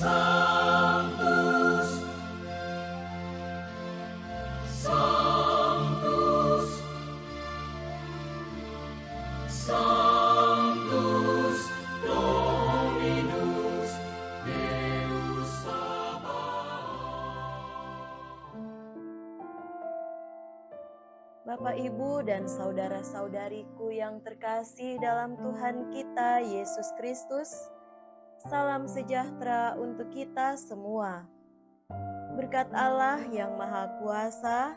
Sanctus, Sanctus, Sanctus Dominus Deus Sabaoth. Bapak, Ibu, dan saudara-saudariku yang terkasih dalam Tuhan kita Yesus Kristus, salam sejahtera untuk kita semua. Berkat Allah yang Maha Kuasa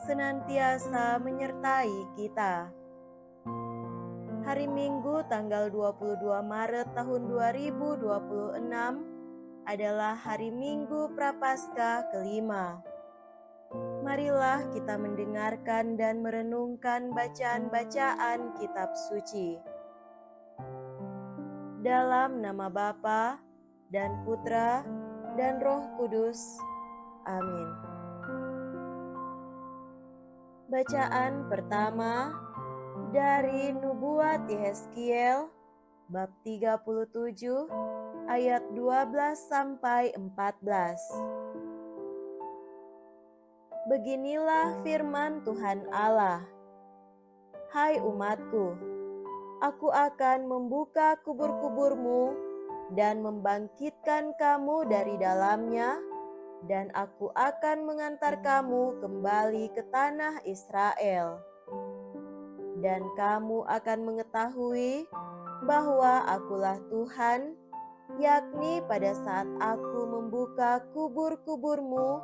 senantiasa menyertai kita. Hari Minggu tanggal 22 Maret tahun 2026 adalah hari Minggu Prapaskah kelima. Marilah kita mendengarkan dan merenungkan bacaan-bacaan kitab suci. Dalam nama Bapa dan Putra dan Roh Kudus. Amin. Bacaan pertama dari Nubuat Yehezkiel bab 37 ayat 12 sampai 14. Beginilah firman Tuhan Allah. Hai umatku, aku akan membuka kubur-kuburmu dan membangkitkan kamu dari dalamnya, dan aku akan mengantar kamu kembali ke tanah Israel. Dan kamu akan mengetahui bahwa akulah Tuhan, yakni pada saat aku membuka kubur-kuburmu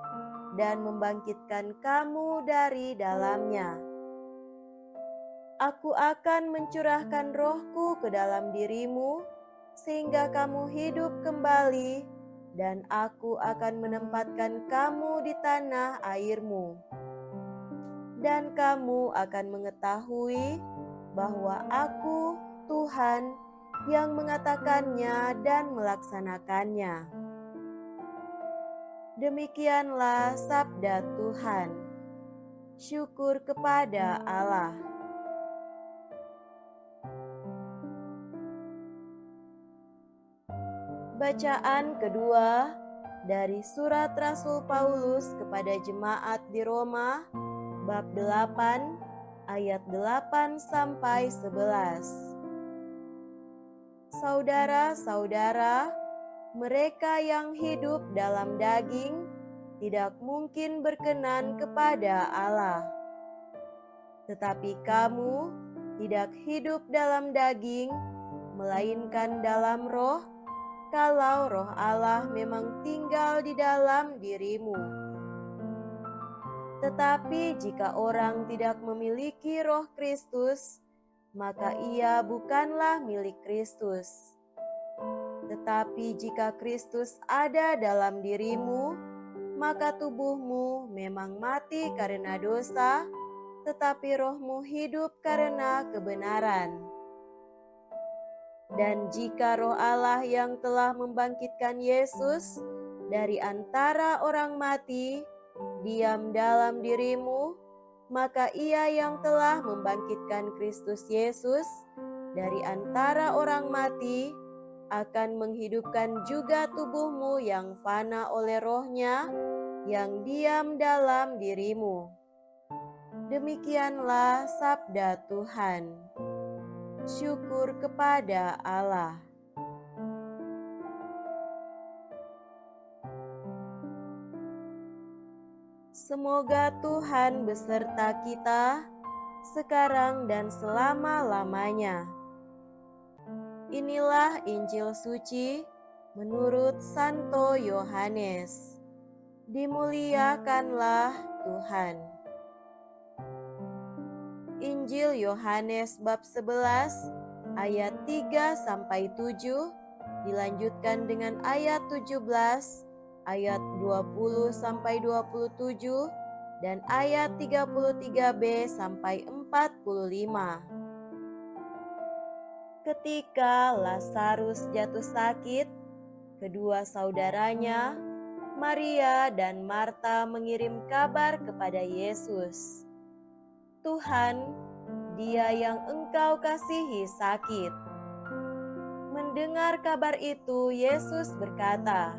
dan membangkitkan kamu dari dalamnya. Aku akan mencurahkan rohku ke dalam dirimu, sehingga kamu hidup kembali, dan aku akan menempatkan kamu di tanah airmu. Dan kamu akan mengetahui bahwa aku, Tuhan, yang mengatakannya dan melaksanakannya. Demikianlah sabda Tuhan. Syukur kepada Allah. Bacaan kedua dari surat Rasul Paulus kepada jemaat di Roma, bab 8, ayat 8 sampai 11. Saudara-saudara, mereka yang hidup dalam daging tidak mungkin berkenan kepada Allah. Tetapi kamu tidak hidup dalam daging, melainkan dalam roh, kalau roh Allah memang tinggal di dalam dirimu. Tetapi jika orang tidak memiliki roh Kristus, maka ia bukanlah milik Kristus. Tetapi jika Kristus ada dalam dirimu, maka tubuhmu memang mati karena dosa, tetapi rohmu hidup karena kebenaran. Dan jika roh Allah yang telah membangkitkan Yesus dari antara orang mati diam dalam dirimu, maka ia yang telah membangkitkan Kristus Yesus dari antara orang mati akan menghidupkan juga tubuhmu yang fana oleh rohnya yang diam dalam dirimu. Demikianlah sabda Tuhan. Syukur kepada Allah. Semoga Tuhan beserta kita sekarang dan selama-lamanya. Inilah Injil suci menurut Santo Yohanes. Dimuliakanlah Tuhan. Injil Yohanes bab 11 ayat 3 sampai 7 dilanjutkan dengan ayat 17, ayat 20 sampai 27 dan ayat 33b sampai 45. Ketika Lazarus jatuh sakit, kedua saudaranya, Maria dan Marta, mengirim kabar kepada Yesus. Tuhan, dia yang Engkau kasihi sakit. Mendengar kabar itu, Yesus berkata,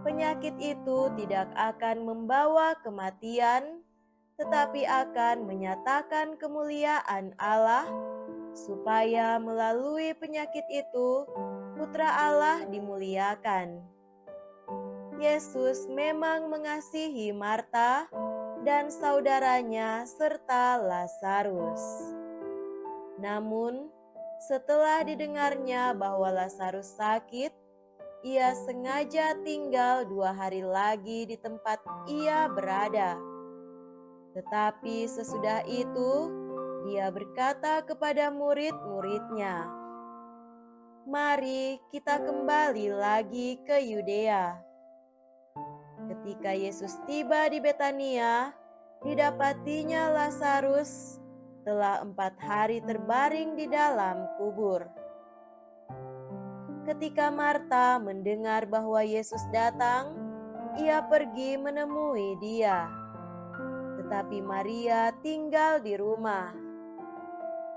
Penyakit itu tidak akan membawa kematian, tetapi akan menyatakan kemuliaan Allah, supaya melalui penyakit itu Putra Allah dimuliakan. Yesus memang mengasihi Marta dan saudaranya serta Lazarus. Namun, setelah didengarnya bahwa Lazarus sakit, ia sengaja tinggal 2 hari lagi di tempat ia berada. Tetapi sesudah itu, dia berkata kepada murid-muridnya, "Mari kita kembali lagi ke Yudea." Ketika Yesus tiba di Betania, didapatinya Lazarus telah 4 hari terbaring di dalam kubur. Ketika Marta mendengar bahwa Yesus datang, ia pergi menemui dia. Tetapi Maria tinggal di rumah.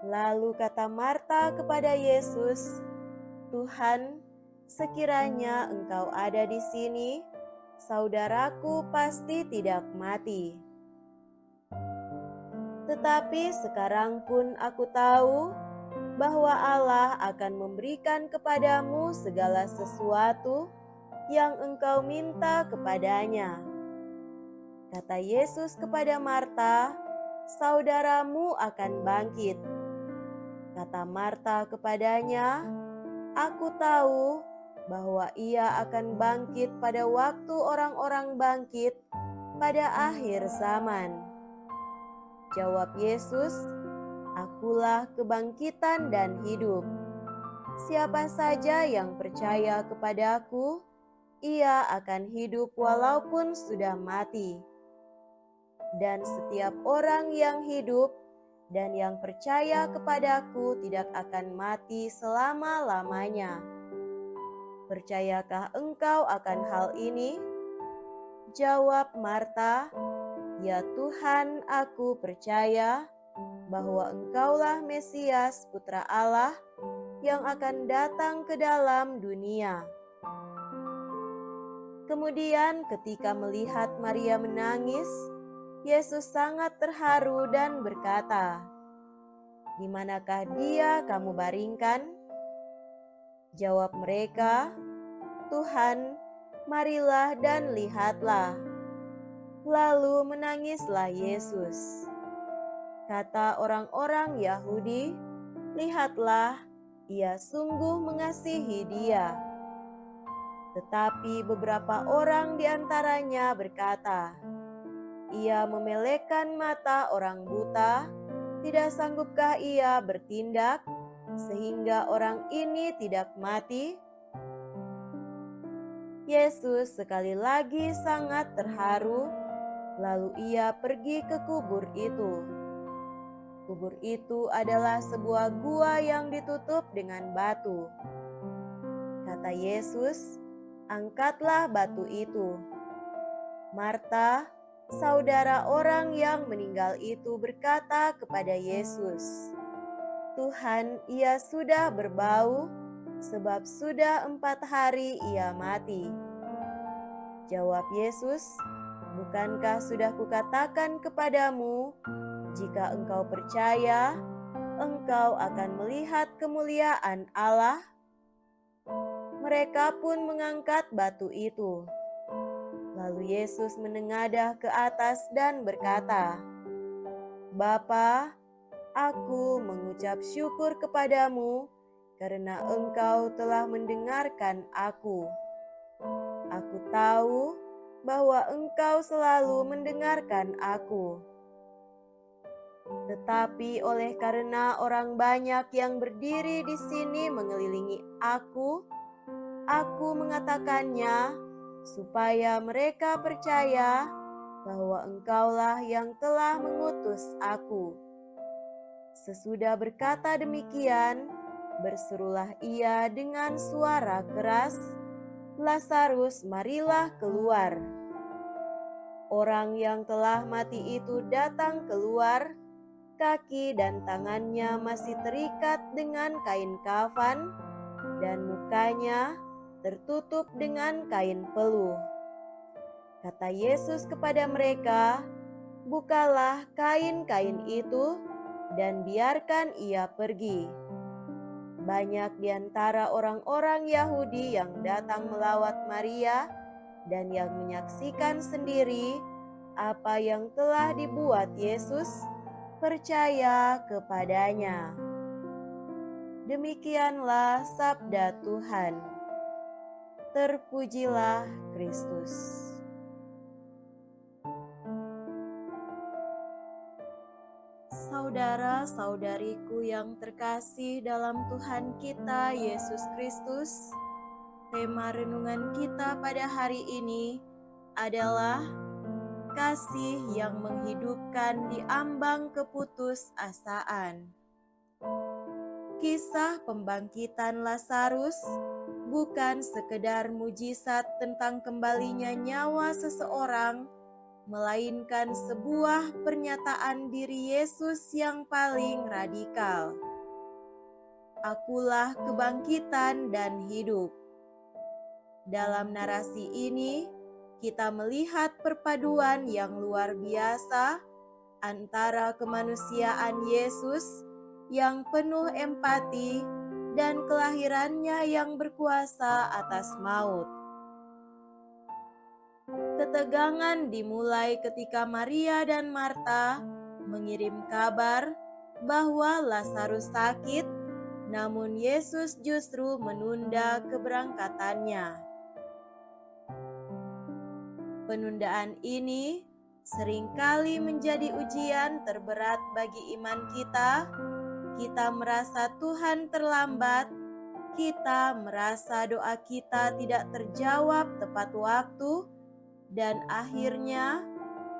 Lalu kata Marta kepada Yesus, "Tuhan, sekiranya Engkau ada di sini, saudaraku pasti tidak mati. Tetapi sekarang pun aku tahu bahwa Allah akan memberikan kepadamu segala sesuatu yang engkau minta kepadanya." Kata Yesus kepada Marta, "Saudaramu akan bangkit." Kata Marta kepadanya, "Aku tahu bahwa ia akan bangkit pada waktu orang-orang bangkit pada akhir zaman." Jawab Yesus, "Akulah kebangkitan dan hidup. Siapa saja yang percaya kepadaku, ia akan hidup walaupun sudah mati. Dan setiap orang yang hidup dan yang percaya kepadaku tidak akan mati selama-lamanya. Percayakah engkau akan hal ini?" Jawab Marta, "Ya Tuhan, aku percaya bahwa Engkaulah Mesias, Putra Allah, yang akan datang ke dalam dunia." Kemudian ketika melihat Maria menangis, Yesus sangat terharu dan berkata, "Di manakah dia kamu baringkan?" Jawab mereka, "Tuhan, marilah dan lihatlah." Lalu menangislah Yesus. Kata orang-orang Yahudi, "Lihatlah, ia sungguh mengasihi dia." Tetapi beberapa orang di antaranya berkata, "Ia memelekkan mata orang buta, tidak sanggupkah ia bertindak sehingga orang ini tidak mati?" Yesus sekali lagi sangat terharu, lalu ia pergi ke kubur itu. Kubur itu adalah sebuah gua yang ditutup dengan batu. Kata Yesus, "Angkatlah batu itu." Marta, saudara orang yang meninggal itu, berkata kepada Yesus, "Tuhan, ia sudah berbau, sebab sudah 4 hari ia mati." Jawab Yesus, "Bukankah sudah kukatakan kepadamu, jika engkau percaya, engkau akan melihat kemuliaan Allah?" Mereka pun mengangkat batu itu. Lalu Yesus menengadah ke atas dan berkata, "Bapa, aku mengucap syukur kepadamu karena engkau telah mendengarkan aku. Aku tahu bahwa engkau selalu mendengarkan aku. Tetapi oleh karena orang banyak yang berdiri di sini mengelilingi aku mengatakannya supaya mereka percaya bahwa engkaulah yang telah mengutus aku." Sesudah berkata demikian, berserulah ia dengan suara keras, "Lazarus, marilah keluar." Orang yang telah mati itu datang keluar, kaki dan tangannya masih terikat dengan kain kafan, dan mukanya tertutup dengan kain peluh. Kata Yesus kepada mereka, "Bukalah kain-kain itu dan biarkan ia pergi." Banyak di antara orang-orang Yahudi yang datang melawat Maria dan yang menyaksikan sendiri apa yang telah dibuat Yesus, percaya kepadanya. Demikianlah sabda Tuhan. Terpujilah Kristus. Saudara-saudariku yang terkasih dalam Tuhan kita Yesus Kristus, tema renungan kita pada hari ini adalah kasih yang menghidupkan di ambang keputusasaan. Kisah pembangkitan Lazarus bukan sekedar mujizat tentang kembalinya nyawa seseorang, melainkan sebuah pernyataan diri Yesus yang paling radikal. Akulah kebangkitan dan hidup. Dalam narasi ini, kita melihat perpaduan yang luar biasa antara kemanusiaan Yesus yang penuh empati dan kelahirannya yang berkuasa atas maut. Ketegangan dimulai ketika Maria dan Marta mengirim kabar bahwa Lazarus sakit, namun Yesus justru menunda keberangkatannya. Penundaan ini seringkali menjadi ujian terberat bagi iman kita. Kita merasa Tuhan terlambat, kita merasa doa kita tidak terjawab tepat waktu, dan akhirnya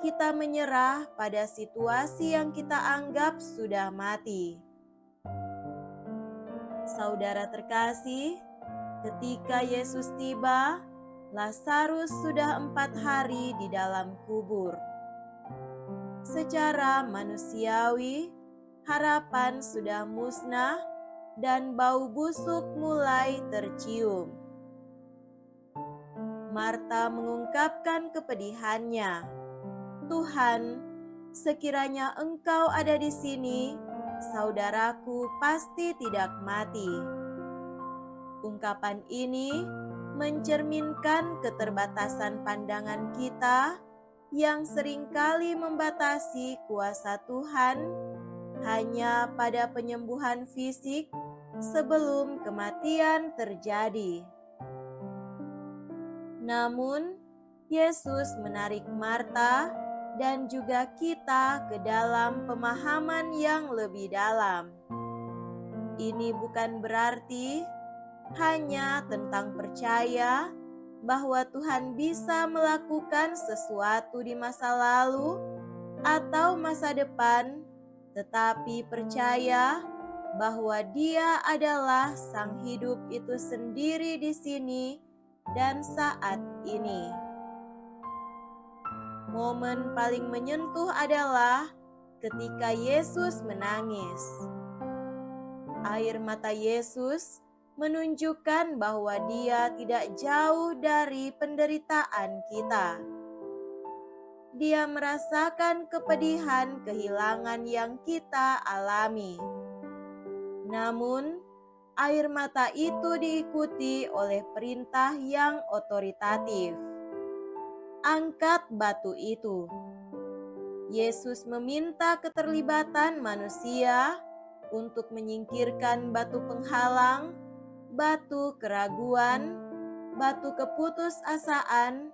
kita menyerah pada situasi yang kita anggap sudah mati. Saudara terkasih, ketika Yesus tiba, Lazarus sudah 4 hari di dalam kubur. Secara manusiawi, harapan sudah musnah dan bau busuk mulai tercium. Marta mengungkapkan kepedihannya, "Tuhan, sekiranya Engkau ada di sini, saudaraku pasti tidak mati." Ungkapan ini mencerminkan keterbatasan pandangan kita yang seringkali membatasi kuasa Tuhan hanya pada penyembuhan fisik sebelum kematian terjadi. Namun, Yesus menarik Marta dan juga kita ke dalam pemahaman yang lebih dalam. Ini bukan berarti hanya tentang percaya bahwa Tuhan bisa melakukan sesuatu di masa lalu atau masa depan, tetapi percaya bahwa Dia adalah Sang Hidup itu sendiri di sini dan saat ini. Momen paling menyentuh adalah ketika Yesus menangis. Air mata Yesus menunjukkan bahwa Dia tidak jauh dari penderitaan kita. Dia merasakan kepedihan kehilangan yang kita alami. Namun, air mata itu diikuti oleh perintah yang otoritatif. Angkat batu itu. Yesus meminta keterlibatan manusia untuk menyingkirkan batu penghalang, batu keraguan, batu keputusasaan,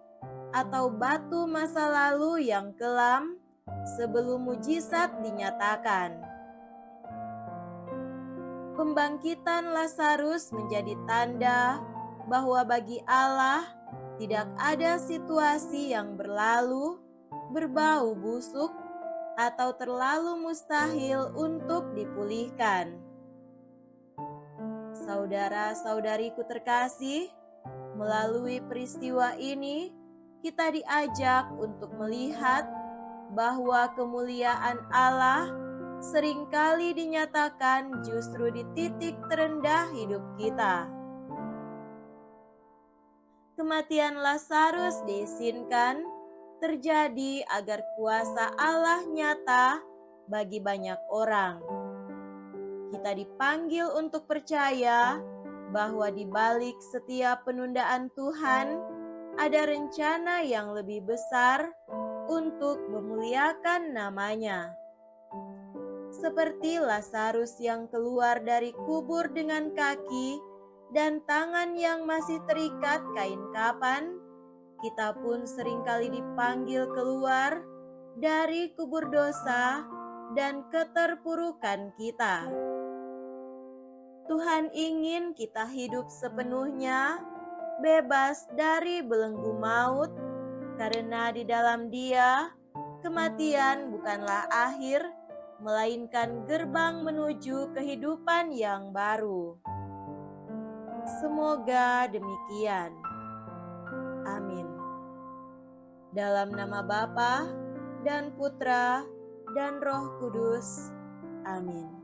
atau batu masa lalu yang kelam sebelum mujizat dinyatakan. Pembangkitan Lazarus menjadi tanda bahwa bagi Allah tidak ada situasi yang berlalu, berbau busuk, atau terlalu mustahil untuk dipulihkan. Saudara-saudariku terkasih, melalui peristiwa ini kita diajak untuk melihat bahwa kemuliaan Allah seringkali dinyatakan justru di titik terendah hidup kita. Kematian Lazarus diizinkan terjadi agar kuasa Allah nyata bagi banyak orang. Kita dipanggil untuk percaya bahwa di balik setiap penundaan Tuhan ada rencana yang lebih besar untuk memuliakan nama-Nya. Seperti Lazarus yang keluar dari kubur dengan kaki dan tangan yang masih terikat kain kapan, kita pun seringkali dipanggil keluar dari kubur dosa dan keterpurukan kita. Tuhan ingin kita hidup sepenuhnya bebas dari belenggu maut, karena di dalam Dia kematian bukanlah akhir, melainkan gerbang menuju kehidupan yang baru. Semoga demikian. Amin. Dalam nama Bapa dan Putra dan Roh Kudus. Amin.